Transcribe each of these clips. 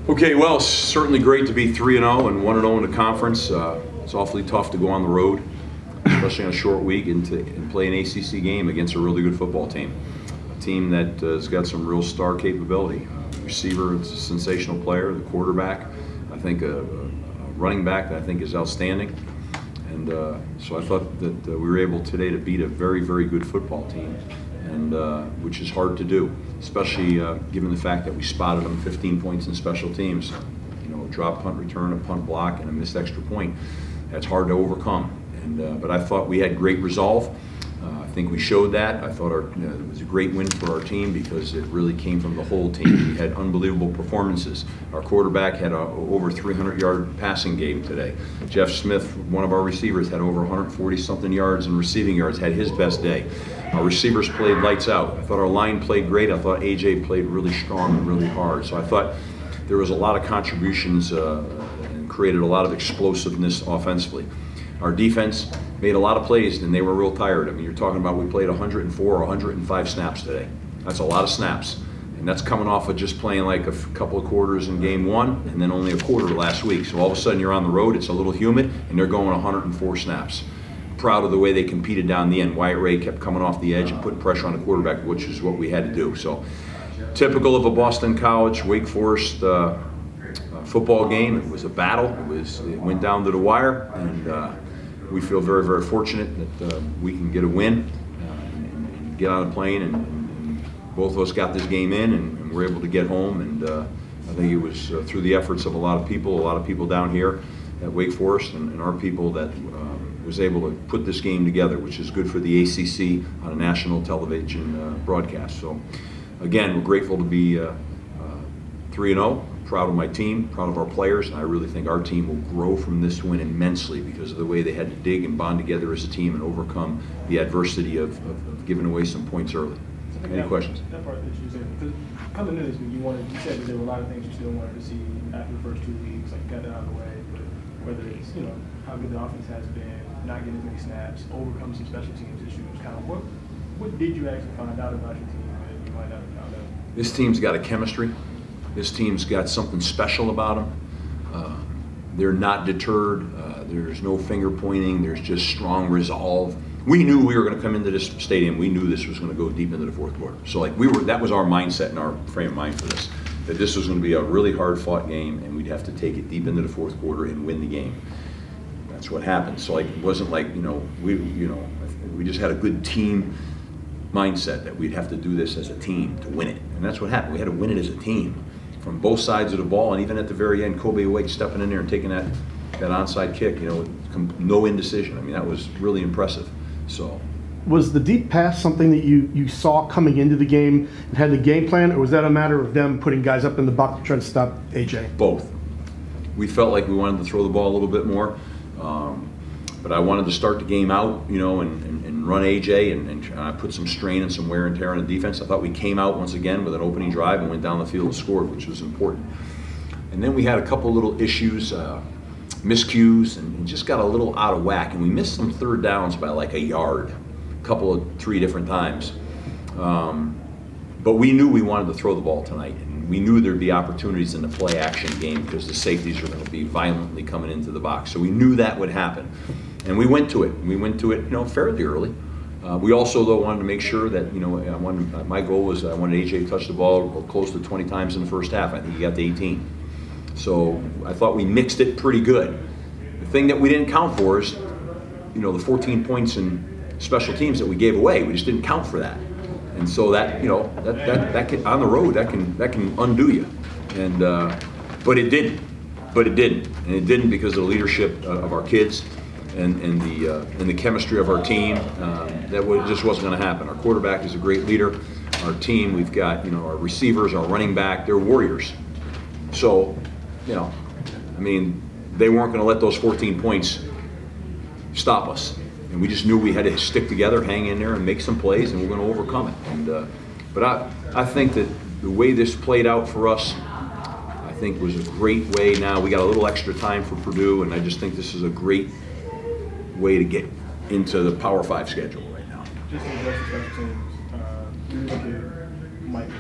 Okay, well, it's certainly great to be 3-0 and 1-0 in the conference. It's awfully tough to go on the road, especially on a short week, and play an ACC game against a really good football team. A team that has got some real star capability. Receiver is a sensational player. The quarterback, I think, a running back that I think is outstanding. And so I thought that we were able today to beat a very, very good football team, and which is hard to do, especially given the fact that we spotted them 15 points in special teams. You know, a drop, punt return, a punt block, and a missed extra point. That's hard to overcome. And but I thought we had great resolve. I think we showed that. I thought it was a great win for our team because it really came from the whole team. We had unbelievable performances. Our quarterback had a over 300-yard passing game today. Jeff Smith, one of our receivers, had over 140-something yards in receiving yards, had his best day. Our receivers played lights out. I thought our line played great. I thought AJ played really strong and really hard. So I thought there was a lot of contributions and created a lot of explosiveness offensively. Our defense made a lot of plays, and they were real tired. I mean, you're talking about we played 104 or 105 snaps today. That's a lot of snaps. And that's coming off of just playing like a couple of quarters in game one and then only a quarter last week. So all of a sudden you're on the road, it's a little humid, and they're going 104 snaps. Proud of the way they competed down the end. Wyatt Ray kept coming off the edge and putting pressure on the quarterback, which is what we had to do. So typical of a Boston College, Wake Forest football game. It was a battle. It went down to the wire, and we feel very, very fortunate that we can get a win and get on a plane, and both of us got this game in, and we're able to get home. And I think it was through the efforts of a lot of people down here at Wake Forest, and our people that was able to put this game together, which is good for the ACC on a national television broadcast. So again, we're grateful to be 3-0. Proud of my team, proud of our players, and I really think our team will grow from this win immensely because of the way they had to dig and bond together as a team and overcome the adversity of giving away some points early. So any questions? That part that you said, because coming into this week, you said that there were a lot of things you still wanted to see after the first 2 weeks, like got it out of the way, but whether it's, how good the offense has been, not getting as many snaps, overcome some special teams issues, kind of what did you actually find out about your team that you might not have found out? This team's got a chemistry. This team's got something special about them. They're not deterred. There's no finger pointing. There's just strong resolve. We knew we were going to come into this stadium. We knew this was going to go deep into the fourth quarter. So that was our mindset and our frame of mind for this, that this was going to be a really hard fought game and we'd have to take it deep into the fourth quarter and win the game. That's what happened. So it wasn't like, we just had a good team mindset that we'd have to do this as a team to win it. And that's what happened. We had to win it as a team from both sides of the ball, and even at the very end, Kobe Wake stepping in there and taking that onside kick, with no indecision. I mean, that was really impressive. So, was the deep pass something that you saw coming into the game and had the game plan, or was that a matter of them putting guys up in the box to try to stop AJ? Both. We felt like we wanted to throw the ball a little bit more, but I wanted to start the game out, and run AJ and put some strain and some wear and tear on the defense. I thought we came out once again with an opening drive and went down the field and scored, which was important. And then we had a couple little issues, miscues, and just got a little out of whack. And we missed some third downs by like a yard, three different times. But we knew we wanted to throw the ball tonight, and we knew there'd be opportunities in the play action game because the safeties were going to be violently coming into the box. So we knew that would happen. And we went to it. We went to it, fairly early. We also, though, wanted to make sure that, my goal was I wanted AJ to touch the ball close to 20 times in the first half. I think he got to 18. So I thought we mixed it pretty good. The thing that we didn't count for is, the 14 points in special teams that we gave away. We just didn't count for that. And so that, that can, on the road, that can undo you. And but it didn't. And it didn't because of the leadership of our kids. And the chemistry of our team, just wasn't going to happen. Our quarterback is a great leader. Our team, we've got our receivers, our running back, they're warriors. So, they weren't going to let those 14 points stop us. And we just knew we had to stick together, hang in there, and make some plays, and we're going to overcome it. And but I think that the way this played out for us, I think was a great way. Now we got a little extra time for Purdue, and I just think this is a great way to get into the Power 5 schedule right now. Just in the special teams, you look at Mike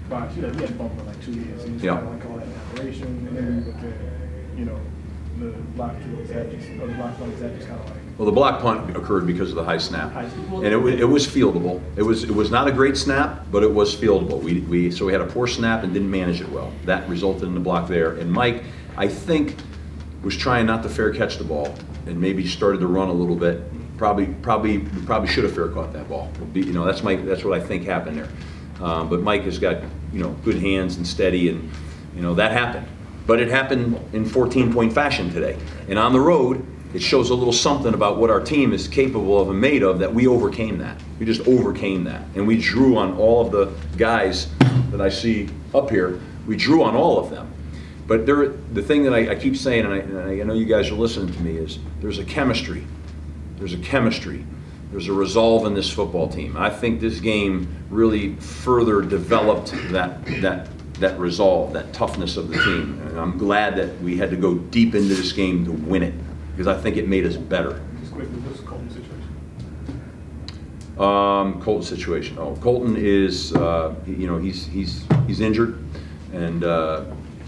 Fox, he had bumped for like 2 years, and he's like all that now. separation, and then we look at, you know, the block kick, is that just, or the block punt, is that just kind of like? Well, the block punt occurred because of the high snap, Well, and it was fieldable. It was not a great snap, but it was fieldable. So we had a poor snap and didn't manage it well. That resulted in the block there. And Mike, I think, was trying not to fair catch the ball, and maybe started to run a little bit. Probably should have fair caught that ball. You know, that's what I think happened there. But Mike has got, you know, good hands and steady, and you know that happened. But it happened in 14-point fashion today. And on the road, it shows a little something about what our team is capable of and made of, that we overcame that. We just overcame that. And we drew on all of the guys that I see up here. We drew on all of them. But the thing that I keep saying, and I know you guys are listening to me, is there's a chemistry. There's a chemistry. There's a resolve in this football team. I think this game really further developed that resolve, that toughness of the team. And I'm glad that we had to go deep into this game to win it, because I think it made us better. Just quickly, what's the Colton situation? Colton's situation. Oh, Colton is, you know, he's injured, and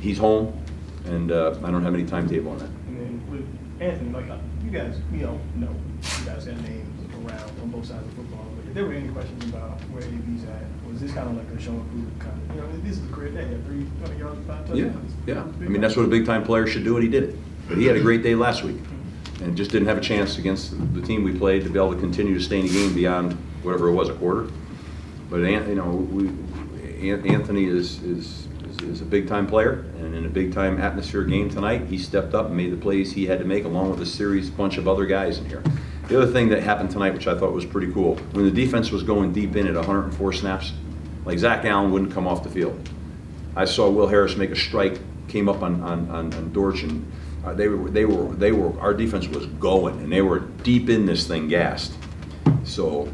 he's home, and I don't have any timetable on that. And then with Anthony, like you guys, you know you guys got names around on both sides of football. But if there were any questions about where AB's at, was this kind of like a show and prove kind of, you know, this is a career day, 300 yards, 5 touchdowns? Yeah. I mean, that's what a big time player should do, and he did it. But he had a great day last week, and just didn't have a chance against the team we played to be able to continue to stay in the game beyond whatever it was, a quarter. But you know, Anthony is a big time player, and in a big time atmosphere game tonight, he stepped up and made the plays he had to make, along with a bunch of other guys in here. The other thing that happened tonight, which I thought was pretty cool, when the defense was going deep in at 104 snaps, like Zach Allen wouldn't come off the field. I saw Will Harris make a strike, came up on Dortch, and our defense was going, and they were deep in this thing, gassed. So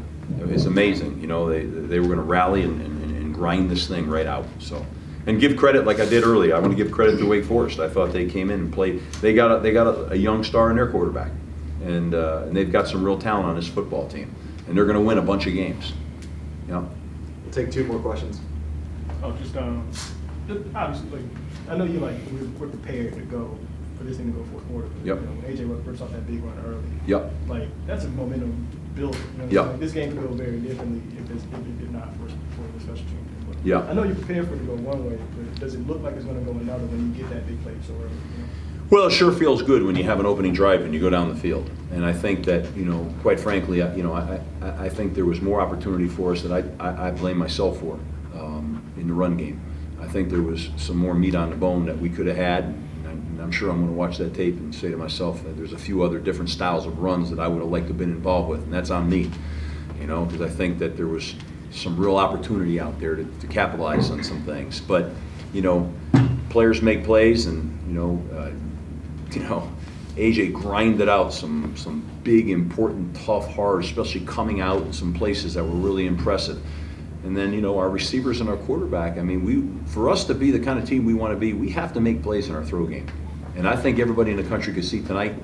it's amazing, you know, they were going to rally and grind this thing right out. So. And give credit, like I did earlier. I want to give credit to Wake Forest. I thought they came in and played. They got a young star in their quarterback, and they've got some real talent on this football team, and they're going to win a bunch of games. Yeah. We'll take 2 more questions. Oh, just obviously, like, I know you we're prepared to go for this thing to go fourth quarter. But, yep. You know, when AJ rips off that big run early. Yep. Like, that's a momentum builder. You know, yep. Like, this game could go very differently if it did not for the special team. Yeah. I know you're prepared for it to go one way, but does it look like it's going to go another when you get that big play so early? You know? Well, it sure feels good when you have an opening drive and you go down the field. And I think that, you know, quite frankly, you know, I think there was more opportunity for us that I blame myself for in the run game. I think there was some more meat on the bone that we could have had. And I'm sure I'm going to watch that tape and say to myself that there's a few other different styles of runs that I would have liked to have been involved with, and that's on me. You know, because I think that there was some real opportunity out there to capitalize on some things. But, you know, players make plays, and, you know, AJ grinded out some big, important, tough, hard, especially coming out in some places that were really impressive. And then, you know, our receivers and our quarterback, I mean, for us to be the kind of team we want to be, we have to make plays in our throw game. And I think everybody in the country could see tonight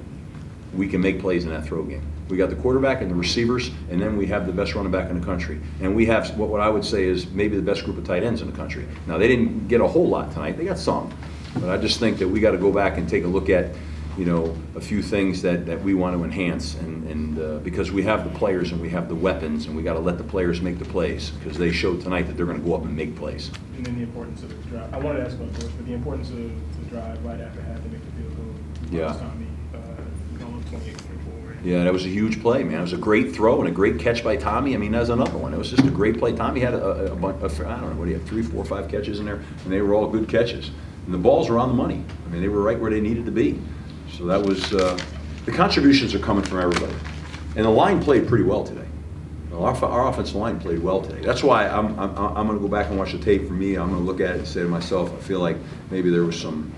we can make plays in that throw game. We got the quarterback and the receivers, and then we have the best running back in the country. And we have what I would say is maybe the best group of tight ends in the country. Now, they didn't get a whole lot tonight. They got some. But I just think that we got to go back and take a look at, you know, a few things that we want to enhance, and because we have the players and we have the weapons, and we got to let the players make the plays, because they showed tonight that they're going to go up and make plays. And then the importance of the drive. I wanted to ask about this, but the importance of the drive right after half to make the field goal. Yeah. Tommy, 28-24. Yeah, that was a huge play, man. It was a great throw and a great catch by Tommy. I mean, that's another one. It was just a great play. Tommy had a bunch of, I don't know, what do you have, 3, 4, 5 catches in there, and they were all good catches. And the balls were on the money. I mean, they were right where they needed to be. So that was, the contributions are coming from everybody. And the line played pretty well today. Our offensive line played well today. That's why I'm going to go back and watch the tape. For me, I'm going to look at it and say to myself, I feel like maybe there was some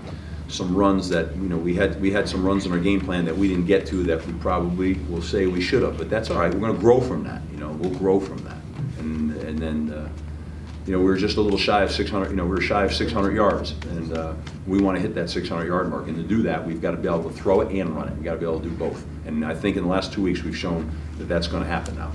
runs that, you know, we had some runs in our game plan that we didn't get to that we probably will say we should have. But that's all right. We're going to grow from that. You know, we'll grow from that. And then, you know, we were just a little shy of 600. You know, we were shy of 600 yards, and we want to hit that 600-yard mark. And to do that, we've got to be able to throw it and run it. We got to be able to do both. And I think in the last 2 weeks we've shown that that's going to happen now.